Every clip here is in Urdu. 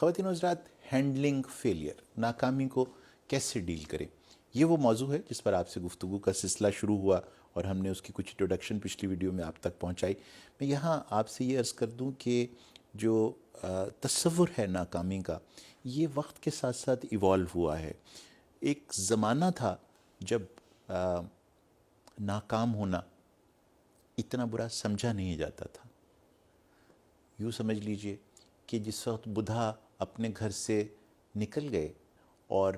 خواتین و حضرات، ہینڈلنگ فیلئر، ناکامی کو کیسے ڈیل کریں، یہ وہ موضوع ہے جس پر آپ سے گفتگو کا سلسلہ شروع ہوا اور ہم نے اس کی کچھ انٹروڈکشن پچھلی ویڈیو میں آپ تک پہنچائی۔ میں یہاں آپ سے یہ عرض کر دوں کہ جو تصور ہے ناکامی کا، یہ وقت کے ساتھ ساتھ ایوالو ہوا ہے۔ ایک زمانہ تھا جب ناکام ہونا اتنا برا سمجھا نہیں جاتا تھا۔ یوں سمجھ لیجئے کہ جس وقت بدھا اپنے گھر سے نکل گئے اور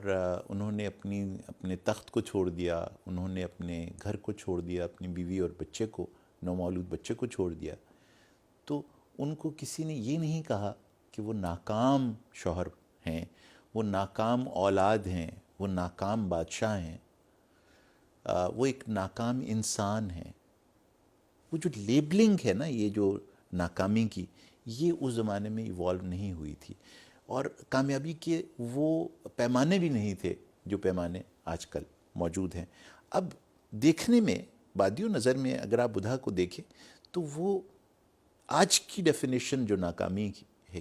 انہوں نے اپنے تخت کو چھوڑ دیا، انہوں نے اپنے گھر کو چھوڑ دیا، اپنی بیوی اور بچے کو، نومولود بچے کو چھوڑ دیا، تو ان کو کسی نے یہ نہیں کہا کہ وہ ناکام شوہر ہیں، وہ ناکام اولاد ہیں، وہ ناکام بادشاہ ہیں، وہ ایک ناکام انسان ہیں۔ وہ جو لیبلنگ ہے نا، یہ جو ناکامی کی، یہ اس زمانے میں ایوالو نہیں ہوئی تھی، اور کامیابی کے وہ پیمانے بھی نہیں تھے جو پیمانے آج کل موجود ہیں۔ اب دیکھنے میں، بادی و نظر میں اگر آپ بدھا کو دیکھیں تو وہ آج کی ڈیفینیشن جو ناکامی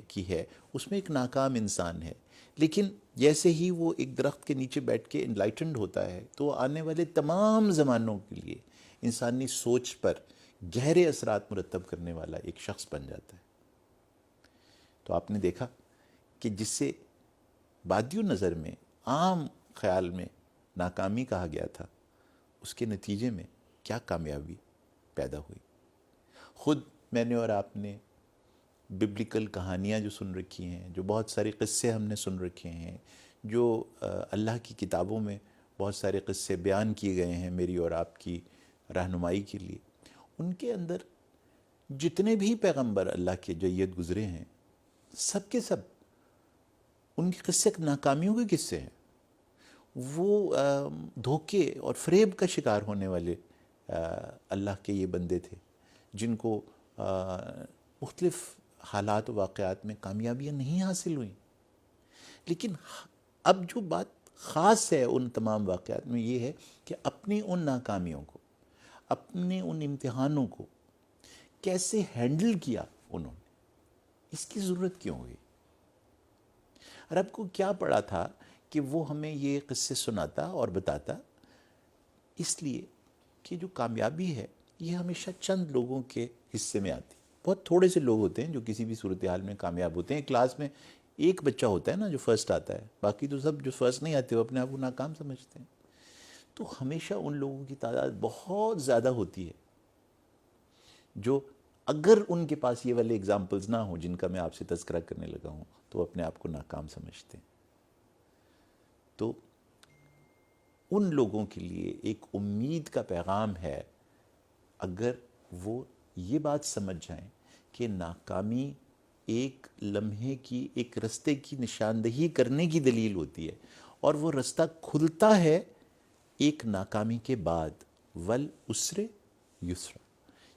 کی ہے، اس میں ایک ناکام انسان ہے، لیکن جیسے ہی وہ ایک درخت کے نیچے بیٹھ کے انلائٹنڈ ہوتا ہے تو وہ آنے والے تمام زمانوں کے لیے انسانی سوچ پر گہرے اثرات مرتب کرنے والا ایک شخص بن جاتا ہے۔ تو آپ نے دیکھا کہ جس سے بادی و نظر میں عام خیال میں ناکامی کہا گیا تھا، اس کے نتیجے میں کیا کامیابی پیدا ہوئی۔ خود میں نے اور آپ نے ببلیکل کہانیاں جو سن رکھی ہیں، جو بہت سارے قصے ہم نے سن رکھے ہیں، جو اللہ کی کتابوں میں بہت سارے قصے بیان کیے گئے ہیں میری اور آپ کی رہنمائی کے لیے، ان کے اندر جتنے بھی پیغمبر اللہ کے جید گزرے ہیں، سب کے سب ان کے قصے ناکامیوں کے قصے ہیں۔ وہ دھوکے اور فریب کا شکار ہونے والے اللہ کے یہ بندے تھے، جن کو مختلف حالات و واقعات میں کامیابیاں نہیں حاصل ہوئیں۔ لیکن اب جو بات خاص ہے ان تمام واقعات میں، یہ ہے کہ اپنی ان ناکامیوں کو، اپنے ان امتحانوں کو کیسے ہینڈل کیا انہوں نے، اس کی ضرورت کیوں ہوئی۔ رب کو کیا پڑا تھا کہ وہ ہمیں یہ قصے سناتا اور بتاتا؟ اس لیے کہ جو کامیابی ہے یہ ہمیشہ چند لوگوں کے حصے میں آتی۔ بہت تھوڑے سے لوگ ہوتے ہیں جو کسی بھی صورتحال میں کامیاب ہوتے ہیں۔ کلاس میں ایک بچہ ہوتا ہے نا جو فرسٹ آتا ہے، باقی تو سب جو فرسٹ نہیں آتے وہ اپنے آپ کو ناکام سمجھتے ہیں۔ تو ہمیشہ ان لوگوں کی تعداد بہت زیادہ ہوتی ہے جو اگر ان کے پاس یہ والے اگزامپلز نہ ہوں جن کا میں آپ سے تذکرہ کرنے لگا ہوں تو وہ اپنے آپ کو ناکام سمجھتے ہیں۔ تو ان لوگوں کے لیے ایک امید کا پیغام ہے، اگر وہ یہ بات سمجھ جائیں کہ ناکامی ایک لمحے کی، ایک رستے کی نشاندہی کرنے کی دلیل ہوتی ہے، اور وہ رستہ کھلتا ہے ایک ناکامی کے بعد، والعسر یسرا،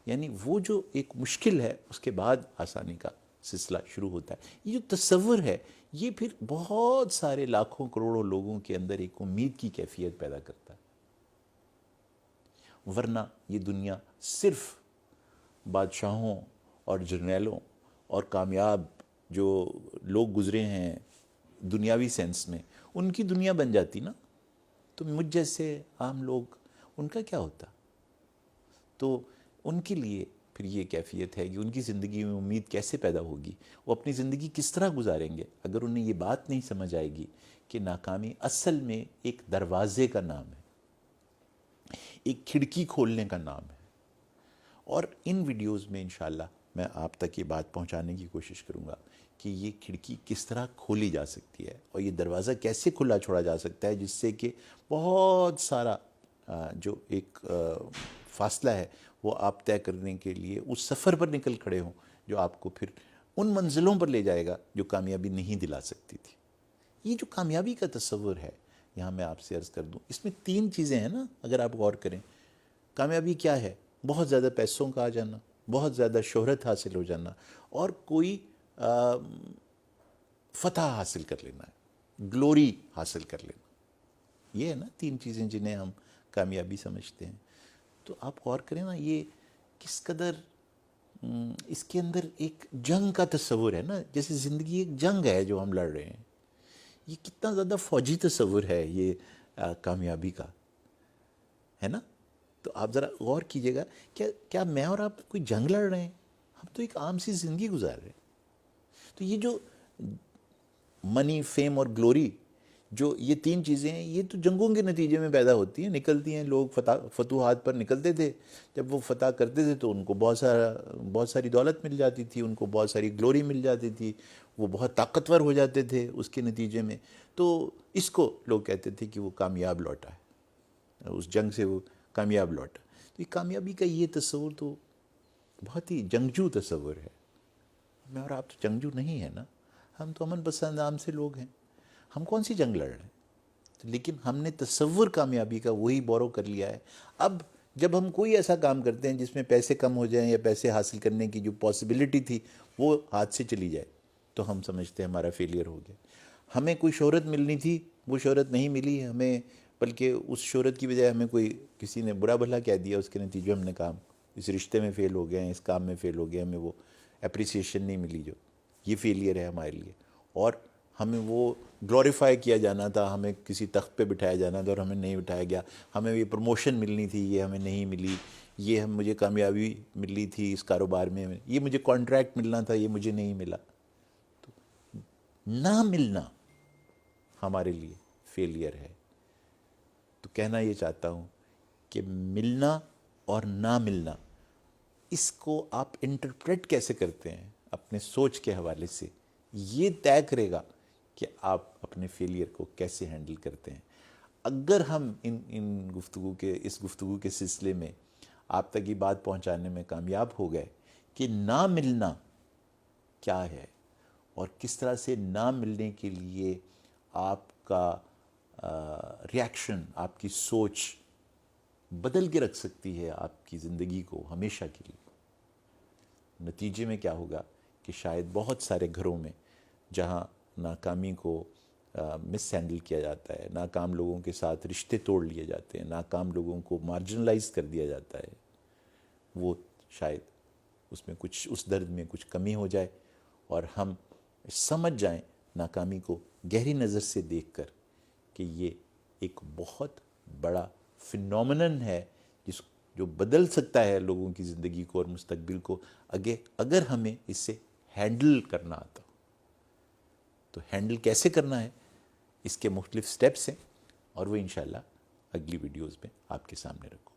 یعنی وہ جو ایک مشکل ہے اس کے بعد آسانی کا سلسلہ شروع ہوتا ہے۔ یہ جو تصور ہے یہ پھر بہت سارے لاکھوں کروڑوں لوگوں کے اندر ایک امید کی کیفیت پیدا کرتا ہے۔ ورنہ یہ دنیا صرف بادشاہوں اور جرنیلوں اور کامیاب جو لوگ گزرے ہیں دنیاوی سینس میں، ان کی دنیا بن جاتی نا، تو مجھ جیسے عام لوگ، ان کا کیا ہوتا؟ تو ان کے لیے پھر یہ کیفیت ہے کہ ان کی زندگی میں امید کیسے پیدا ہوگی، وہ اپنی زندگی کس طرح گزاریں گے اگر انہیں یہ بات نہیں سمجھ آئے گی کہ ناکامی اصل میں ایک دروازے کا نام ہے، ایک کھڑکی کھولنے کا نام ہے۔ اور ان ویڈیوز میں انشاءاللہ میں آپ تک یہ بات پہنچانے کی کوشش کروں گا کہ یہ کھڑکی کس طرح کھولی جا سکتی ہے اور یہ دروازہ کیسے کھلا چھوڑا جا سکتا ہے، جس سے کہ بہت سارا جو ایک فاصلہ ہے وہ آپ طے کرنے کے لیے اس سفر پر نکل کھڑے ہوں جو آپ کو پھر ان منزلوں پر لے جائے گا جو کامیابی نہیں دلا سکتی تھی۔ یہ جو کامیابی کا تصور ہے، یہاں میں آپ سے عرض کر دوں، اس میں 3 چیزیں ہیں نا، اگر آپ غور کریں۔ کامیابی کیا ہے؟ بہت زیادہ پیسوں کا آ جانا، بہت زیادہ شہرت حاصل ہو جانا، اور کوئی فتح حاصل کر لینا ہے، گلوری حاصل کر لینا۔ یہ ہے نا 3 چیزیں جنہیں ہم کامیابی سمجھتے ہیں۔ تو آپ غور کریں نا، یہ کس قدر اس کے اندر ایک جنگ کا تصور ہے نا، جیسے زندگی ایک جنگ ہے جو ہم لڑ رہے ہیں. یہ کتنا زیادہ فوجی تصور ہے یہ کامیابی کا، ہے نا. تو آپ ذرا غور کیجئے گا، کیا میں اور آپ کوئی جنگ لڑ رہے ہیں؟ ہم تو ایک عام سی زندگی گزار رہے ہیں. تو یہ جو منی، فیم اور گلوری، جو یہ تین چیزیں ہیں، یہ تو جنگوں کے نتیجے میں پیدا ہوتی ہیں، نکلتی ہیں. لوگ فتوحات پر نکلتے تھے، جب وہ فتح کرتے تھے تو ان کو بہت ساری دولت مل جاتی تھی، ان کو بہت ساری گلوری مل جاتی تھی، وہ بہت طاقتور ہو جاتے تھے اس کے نتیجے میں. تو اس کو لوگ کہتے تھے کہ وہ کامیاب لوٹا ہے، اس جنگ سے وہ کامیاب لوٹا. تو یہ کامیابی کا یہ تصور تو بہت ہی جنگجو تصور ہے. میں اور آپ تو جنگجو نہیں ہیں نا، ہم تو امن پسند عام سے لوگ ہیں. ہم کون سی جنگ لڑ رہے ہیں؟ لیکن ہم نے تصور کامیابی کا وہی بورو کر لیا ہے. اب جب ہم کوئی ایسا کام کرتے ہیں جس میں پیسے کم ہو جائیں یا پیسے حاصل کرنے کی جو پاسبلٹی تھی وہ ہاتھ سے چلی جائے، تو ہم سمجھتے ہیں ہمارا فیلئر ہو گیا. ہمیں کوئی شہرت ملنی تھی، وہ شہرت نہیں ملی ہمیں، بلکہ اس شہرت کی بجائے ہمیں کسی نے برا بھلا کہہ دیا، اس کے نتیجے ہم نے اس رشتے میں فیل ہو گئے ہیں، اس کام میں فیل ہو گئے، ہمیں وہ اپریسیشن نہیں ملی. جو یہ فیلئر ہے ہمارے لیے. اور ہمیں وہ گلوریفائی کیا جانا تھا، ہمیں کسی تخت پہ بٹھایا جانا تھا اور ہمیں نہیں بٹھایا گیا. ہمیں یہ پروموشن ملنی تھی، یہ ہمیں نہیں ملی. یہ مجھے کامیابی ملی تھی اس کاروبار میں، یہ مجھے کانٹریکٹ ملنا تھا، یہ مجھے نہیں ملا. نہ ملنا ہمارے لیے فیلئر ہے. تو کہنا یہ چاہتا ہوں کہ ملنا اور نہ ملنا، اس کو آپ انٹرپریٹ کیسے کرتے ہیں اپنے سوچ کے حوالے سے، یہ طے کرے گا کہ آپ اپنے فیلئر کو کیسے ہینڈل کرتے ہیں. اگر ہم اس گفتگو کے سلسلے میں آپ تک یہ بات پہنچانے میں کامیاب ہو گئے کہ نہ ملنا کیا ہے اور کس طرح سے نہ ملنے کے لیے آپ کا ریاکشن، آپ کی سوچ بدل کے رکھ سکتی ہے آپ کی زندگی کو ہمیشہ کے لیے، نتیجے میں کیا ہوگا کہ شاید بہت سارے گھروں میں جہاں ناکامی کو مس ہینڈل کیا جاتا ہے، ناکام لوگوں کے ساتھ رشتے توڑ لیے جاتے ہیں، ناکام لوگوں کو مارجنلائز کر دیا جاتا ہے، وہ شاید اس درد میں کچھ کمی ہو جائے اور ہم سمجھ جائیں ناکامی کو گہری نظر سے دیکھ کر کہ یہ ایک بہت بڑا فینومینن ہے جو بدل سکتا ہے لوگوں کی زندگی کو اور مستقبل کو، اگر ہمیں اس سے ہینڈل کرنا آتا. تو ہینڈل کیسے کرنا ہے، اس کے مختلف سٹیپس ہیں اور وہ انشاءاللہ اگلی ویڈیوز میں آپ کے سامنے رکھوں.